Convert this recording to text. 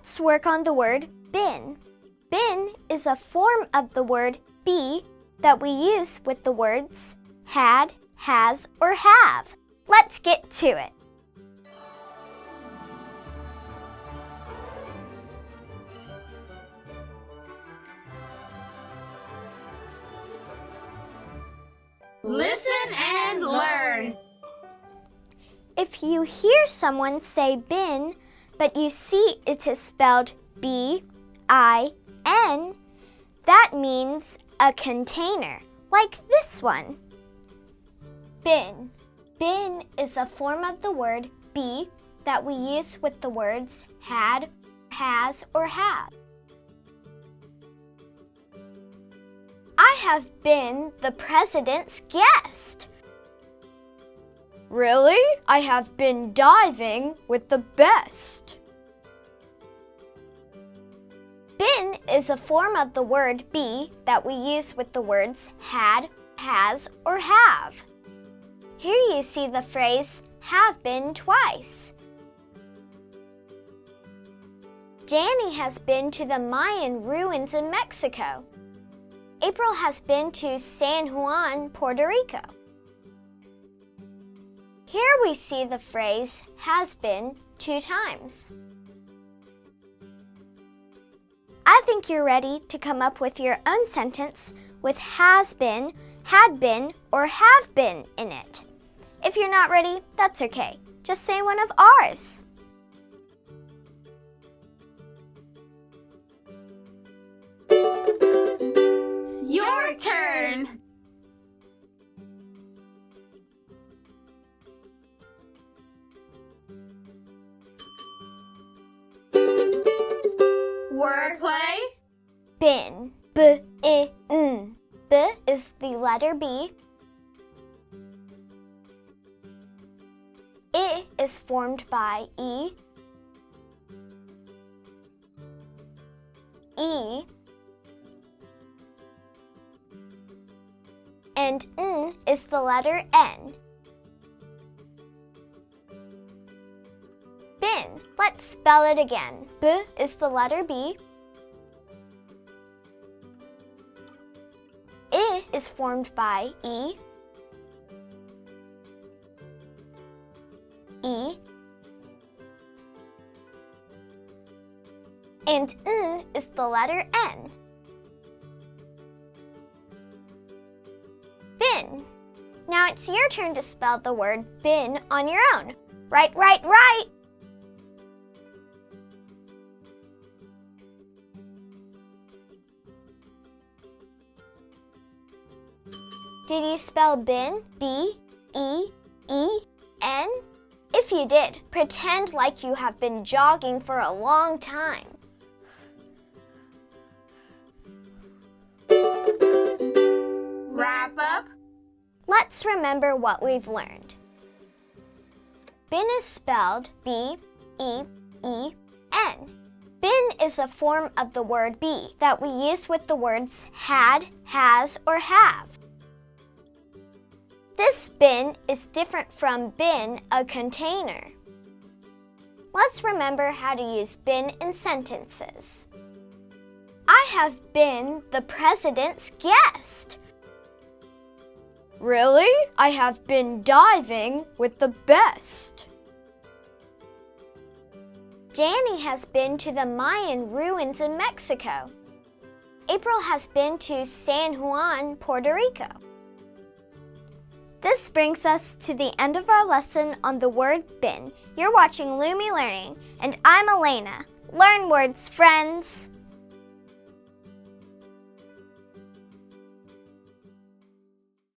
Let's work on the word been. Been is a form of the word be that we use with the words had, has, or have. Let's get to it. Listen and learn. If you hear someone say been, but you see it is spelled B-I-N, that means a container, like this one. Bin. Bin is a form of the word be that we use with the words had, has, or have. I have been the president's guest. Really? I have been diving with the best. Been is a form of the word be that we use with the words had, has, or have. Here you see the phrase have been twice. Danny has been to the Mayan ruins in Mexico. April has been to San Juan, Puerto Rico. Here we see the phrase has been 2 times. I think you're ready to come up with your own sentence with has been, had been, or have been in it. If you're not ready, that's okay. Just say one of ours. Your turn. Wordplay. Been. B-I-N. B is the letter B. I is formed by E. E. And N is the letter N. Bin. Let's spell it again. B is the letter B. I is formed by E. E. And N is the letter N. Bin. Now it's your turn to spell the word bin on your own. Right. Did you spell bin? B-E-E-N? If you did, pretend like you have been jogging for a long time. Wrap up. Let's remember what we've learned. Bin is spelled B-E-E-N. Bin is a form of the word be that we use with the words had, has, or have. This bin is different from bin, a container. Let's remember how to use bin in sentences. I have been the president's guest. Really? I have been diving with the best. Danny has been to the Mayan ruins in Mexico. April has been to San Juan, Puerto Rico. This brings us to the end of our lesson on the word bin. You're watching LUMI Learning, and I'm Elena. Learn words, friends!